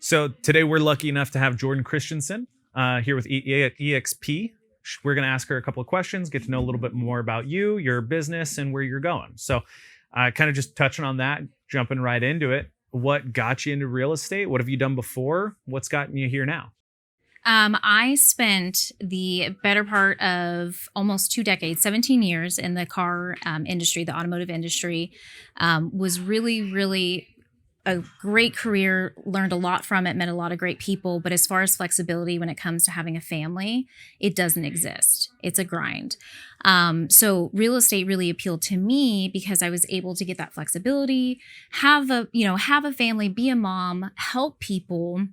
So today we're lucky enough to have Jordan Christensen here with EXP. We're going to ask her a couple of questions, get to know a little bit more about you, your business, and where you're going. So kind of just touching on that, jumping right into it. What got you into real estate? What have you done before? What's gotten you here now? I spent the better part of almost 2 decades, 17 years in the car industry, the automotive industry. Was really a great career, learned a lot from it, met a lot of great people. But as far as flexibility when it comes to having a family, it doesn't exist. It's a grind. So real estate really appealed to me because I was able to get that flexibility, have a family, be a mom, help people,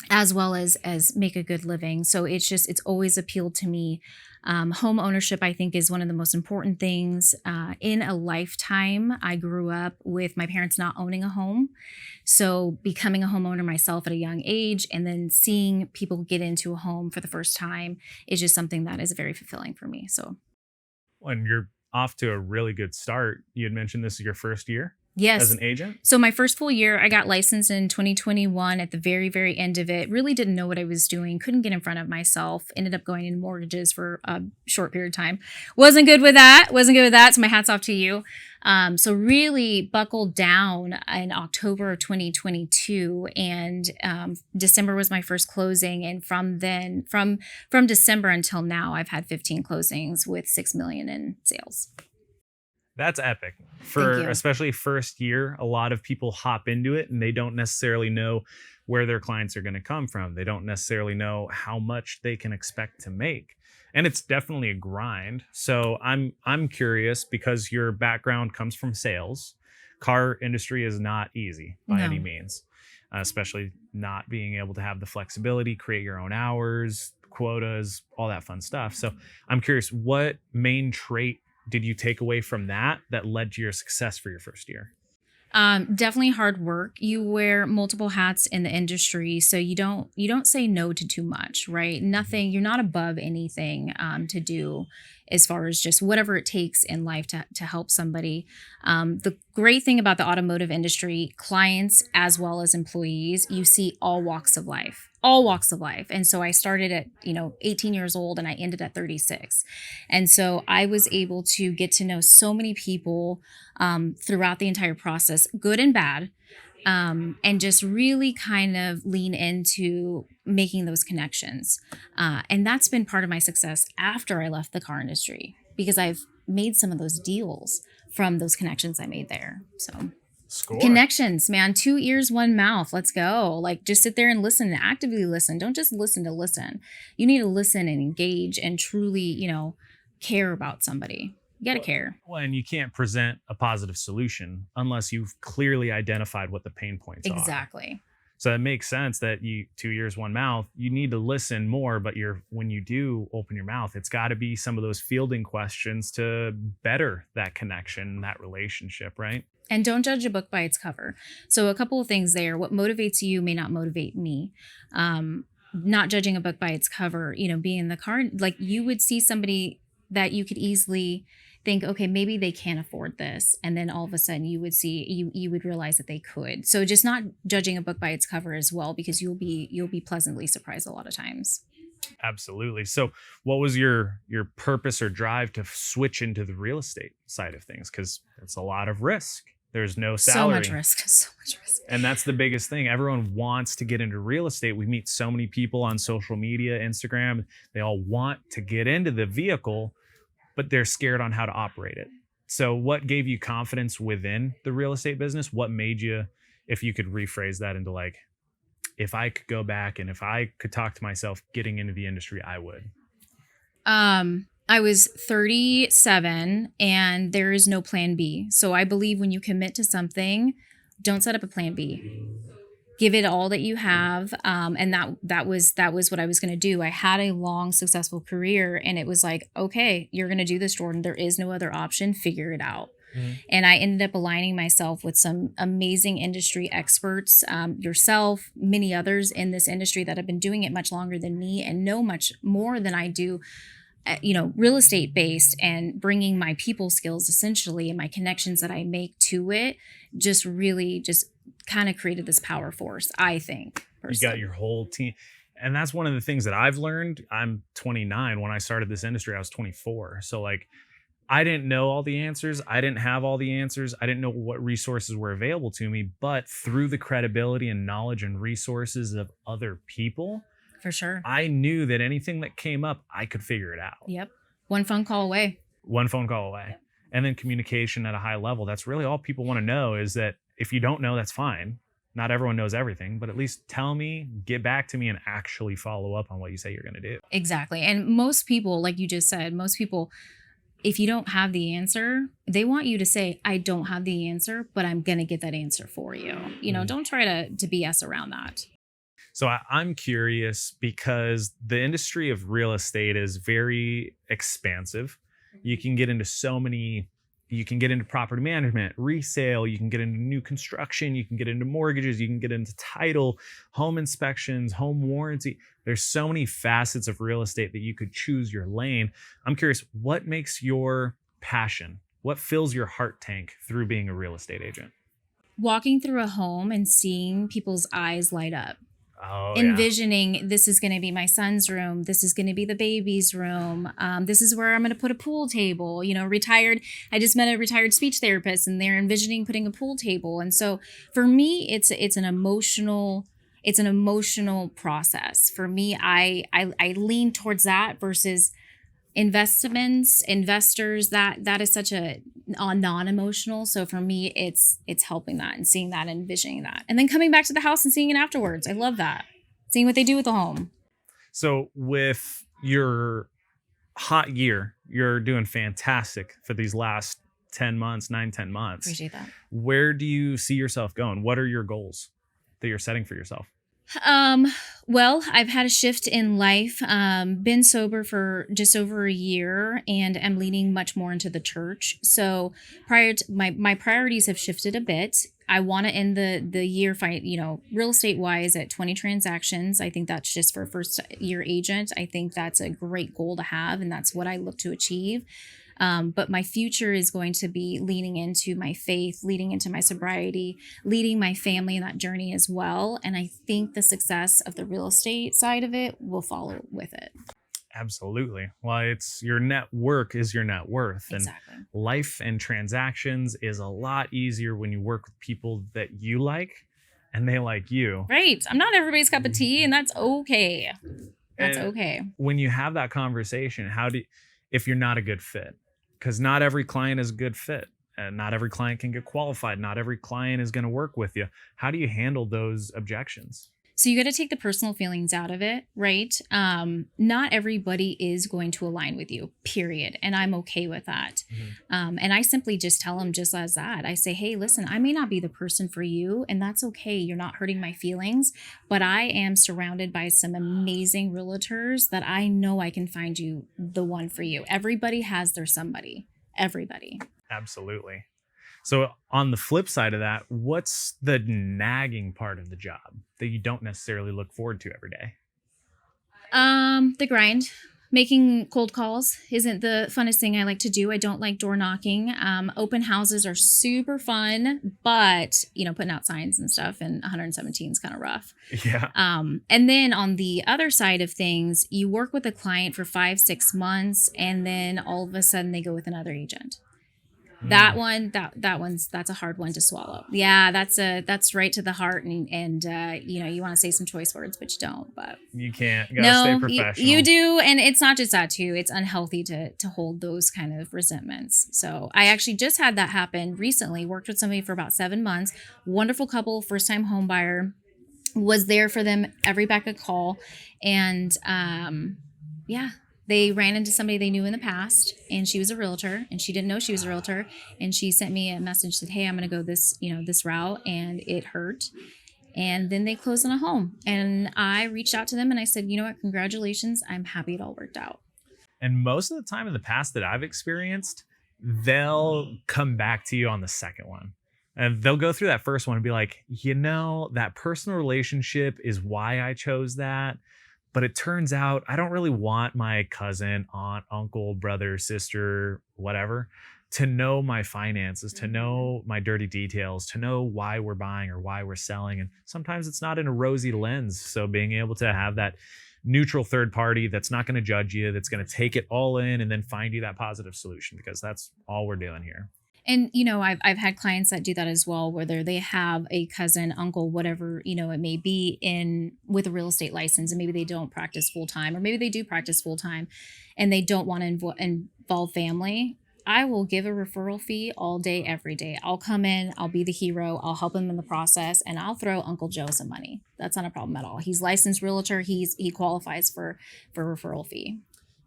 as well as make a good living. So it's always appealed to me. Home ownership, I think, is one of the most important things in a lifetime. I grew up with my parents not owning a home. So becoming a homeowner myself at a young age and then seeing people get into a home for the first time is just something that is very fulfilling for me. So And you're off to a really good start. You had mentioned this is your first year as yes. an agent. So my first full year, I got licensed in 2021 at the very end of it. Really didn't know what I was doing. Couldn't get in front of myself. Ended up going into mortgages for a short period of time. Wasn't good with that. So my hat's off to you. So really buckled down in October of 2022, and December was my first closing. And from December until now, I've had 15 closings with $6 million in sales. That's epic Thank for you. especially first year. A lot of people hop into it and they don't necessarily know where their clients are going to come from. They don't necessarily know how much they can expect to make. And it's definitely a grind. So I'm curious because your background comes from sales. Car industry is not easy by any No. means, especially not being able to have the flexibility, create your own hours, quotas, all that fun stuff. So I'm curious, what main trait did you take away from that led to your success for your first year? Definitely hard work. You wear multiple hats in the industry, so you don't say no to too much, right? Nothing. You're not above anything to do as far as just whatever it takes in life to help somebody. The great thing about the automotive industry, clients as well as employees, you see all walks of life. All walks of life. And so I started at, 18 years old and I ended at 36. And so I was able to get to know so many people throughout the entire process, good and bad, and just really kind of lean into making those connections. And that's been part of my success after I left the car industry because I've made some of those deals from those connections I made there. So Score. connections, man, 2 ears, one mouth. Let's go. Like just sit there and listen and actively listen. Don't just listen to listen. You need to listen and engage and truly, care about somebody. You got to care. Well, and you can't present a positive solution unless you've clearly identified what the pain points are. Exactly. So it makes sense that 2 ears, one mouth, you need to listen more, but when you do open your mouth, it's got to be some of those fielding questions to better that connection, that relationship, right? And don't judge a book by its cover. So a couple of things there. What motivates you may not motivate me. Not judging a book by its cover, being in the car, like you would see somebody that you could easily think, okay, maybe they can't afford this. And then all of a sudden you would realize that they could. So just not judging a book by its cover as well, because you'll be pleasantly surprised a lot of times. Absolutely. So what was your purpose or drive to switch into the real estate side of things? Because it's a lot of risk. There's no salary. So much risk. So much risk. And that's the biggest thing. Everyone wants to get into real estate. We meet so many people on social media, Instagram. They all want to get into the vehicle, but they're scared on how to operate it. So what gave you confidence within the real estate business? What made you, if you could rephrase that into like, if I could go back and if I could talk to myself getting into the industry, I would? I was 37 and there is no plan B. So I believe when you commit to something, don't set up a plan B. Give it all that you have. And that was what I was going to do. I had a long, successful career and it was like, okay, you're going to do this, Jordan. There is no other option. Figure it out. Mm-hmm. And I ended up aligning myself with some amazing industry experts, yourself, many others in this industry that have been doing it much longer than me and know much more than I do. Real estate based, and bringing my people skills essentially and my connections that I make to it just really just kind of created this power force, I think. You got person. your whole team. And that's one of the things that I've learned. I'm 29. When I started this industry, I was 24. So like I didn't know all the answers. I didn't have all the answers. I didn't know what resources were available to me, but through the credibility and knowledge and resources of other people, For sure. I knew that anything that came up, I could figure it out. Yep. One phone call away. One phone call away. And then communication at a high level. That's really all people want to know, is that if you don't know, that's fine. Not everyone knows everything, but at least tell me, get back to me, and actually follow up on what you say you're going to do. Exactly. And most people, like you just said, most people, if you don't have the answer, they want you to say, I don't have the answer, but I'm going to get that answer for you. Don't try to BS around that. So I'm curious, because the industry of real estate is very expansive. You can get into you can get into property management, resale, you can get into new construction, you can get into mortgages, you can get into title, home inspections, home warranty. There's so many facets of real estate that you could choose your lane. I'm curious, what makes your passion? What fills your heart tank through being a real estate agent? Walking through a home and seeing people's eyes light up. Oh, yeah. Envisioning, this is going to be my son's room. This is going to be the baby's room. This is where I'm going to put a pool table. I just met a retired speech therapist, and they're envisioning putting a pool table. And so for me, it's an emotional process. For me, I lean towards that versus investors. That is such a non-emotional. So for me, it's helping that and seeing that and envisioning that, and then coming back to the house and seeing it afterwards. I love that, seeing what they do with the home. So with your hot year, you're doing fantastic for these last 10 months. Appreciate that. Where do you see yourself going? What are your goals that you're setting for yourself? Well, I've had a shift in life, been sober for just over a year, and am leaning much more into the church. So prior to my priorities have shifted a bit. I want to end the year, real estate wise, at 20 transactions. I think that's just for a first year agent. I think that's a great goal to have, and that's what I look to achieve. But my future is going to be leaning into my faith, leading into my sobriety, leading my family in that journey as well. And I think the success of the real estate side of it will follow with it. Absolutely. Well, it's your network is your net worth. Exactly. And life and transactions is a lot easier when you work with people that you like and they like you. Right. I'm not everybody's cup of tea, and that's okay. That's And okay. when you have that conversation, if you're not a good fit, because not every client is a good fit, and not every client can get qualified. Not every client is going to work with you. How do you handle those objections? So you got to take the personal feelings out of it, right? Not everybody is going to align with you, period. And I'm okay with that. Mm-hmm. And I simply just tell them just as that. I say, hey, listen, I may not be the person for you, and that's okay. You're not hurting my feelings, but I am surrounded by some amazing realtors that I know I can find you the one for you. Everybody has their somebody. Everybody. Absolutely. So on the flip side of that, what's the nagging part of the job that you don't necessarily look forward to every day? The grind. Making cold calls isn't the funnest thing I like to do. I don't like door knocking. Open houses are super fun, but putting out signs and stuff in 117 is kind of rough. Yeah. And then on the other side of things, you work with a client for 5-6 months, and then all of a sudden they go with another agent. That's a hard one to swallow. Yeah, that's right to the heart, and you want to say some choice words, but you don't. But you can't. You gotta stay professional. You do, and it's not just that too. It's unhealthy to hold those kind of resentments. So I actually just had that happen recently. Worked with somebody for about 7 months. Wonderful couple, first time home buyer. Was there for them every back a call, and they ran into somebody they knew in the past, and she was a realtor, and she didn't know she was a realtor. And she sent me a message that, hey, I'm going to go this route, and it hurt. And then they closed on a home, and I reached out to them and I said, you know what? Congratulations. I'm happy it all worked out. And most of the time in the past that I've experienced, they'll come back to you on the second one. And they'll go through that first one and be like, that personal relationship is why I chose that. But it turns out I don't really want my cousin, aunt, uncle, brother, sister, whatever. to know my finances, to know my dirty details, to know why we're buying or why we're selling. And sometimes it's not in a rosy lens. So being able to have that neutral third party that's not going to judge you, that's going to take it all in and then find you that positive solution, because that's all we're doing here. And I've had clients that do that as well, whether they have a cousin, uncle, whatever it may be, in with a real estate license, and maybe they don't practice full time, or maybe they do practice full time, and they don't want to involve family. I will give a referral fee all day, every day. I'll come in, I'll be the hero, I'll help him in the process, and I'll throw Uncle Joe some money. That's not a problem at all. He's licensed realtor. He qualifies for referral fee.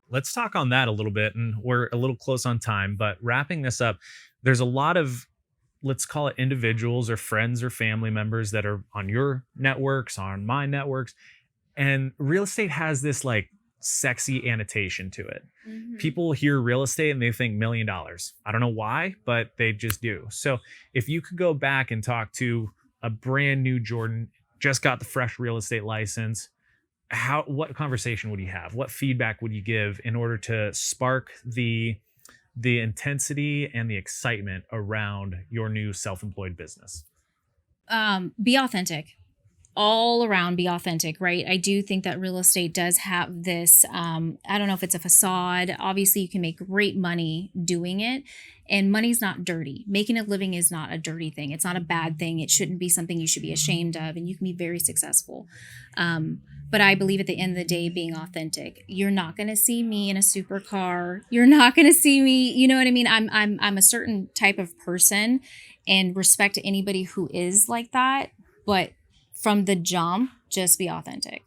Let's talk on that a little bit, and we're a little close on time, but wrapping this up, there's a lot of, let's call it, individuals or friends or family members that are on your networks, on my networks, and real estate has this like sexy annotation to it. Mm-hmm. People hear real estate and they think $1 million. I don't know why, but they just do. So if you could go back and talk to a brand new Jordan, just got the fresh real estate license, what conversation would you have? What feedback would you give in order to spark the intensity and the excitement around your new self-employed business? Be authentic. All around, be authentic, right? I do think that real estate does have this, I don't know if it's a facade. Obviously, you can make great money doing it, and money's not dirty. Making a living is not a dirty thing. It's not a bad thing. It shouldn't be something you should be ashamed of, and you can be very successful. But I believe at the end of the day, being authentic. You're not going to see me in a supercar. You're not going to see me, you know what I mean? I'm a certain type of person, and respect to anybody who is like that. But from the jump, just be authentic,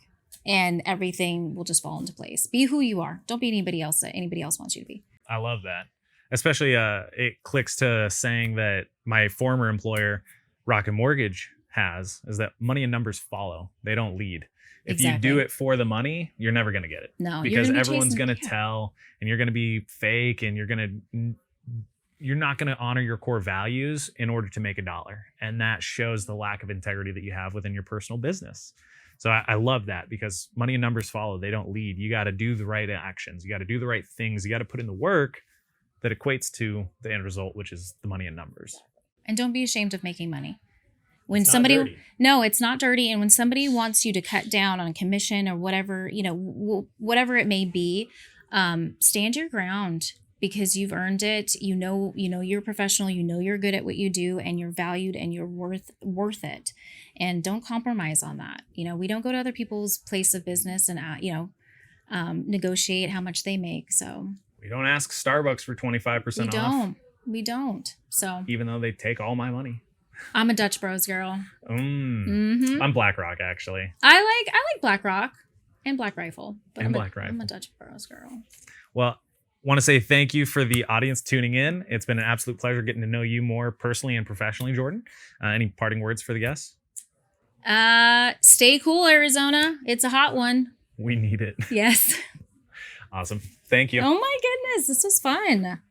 and everything will just fall into place. Be who you are. Don't be anybody else that anybody else wants you to be. I love that. Especially it clicks to saying that my former employer, Rocket Mortgage, has, is that money and numbers follow. They don't lead. If Exactly. you do it for the money, you're never going to get it. No, because you're everyone's chasing- going to tell, and you're going to be fake, and you're not going to honor your core values in order to make a dollar. And that shows the lack of integrity that you have within your personal business. So I love that, because money and numbers follow. They don't lead. You got to do the right actions. You got to do the right things. You got to put in the work that equates to the end result, which is the money and numbers. And don't be ashamed of making money. When It's not somebody, dirty. no, it's not dirty. And when somebody wants you to cut down on commission or whatever, whatever it may be, stand your ground, because you've earned it. You're a professional. You're good at what you do, and you're valued, and you're worth it. And don't compromise on that. We don't go to other people's place of business and negotiate how much they make. So We don't ask Starbucks for 25% off. We don't. So Even though they take all my money. I'm a Dutch Bros girl. I'm BlackRock, actually. I like BlackRock and Black Rifle. But And I'm Black Rifle. I'm a Dutch Bros girl. Well, want to say thank you for the audience tuning in. It's been an absolute pleasure getting to know you more personally and professionally, Jordan. Any parting words for the guests? Stay cool, Arizona. It's a hot one. We need it. Yes. Awesome. Thank you. Oh my goodness, this was fun.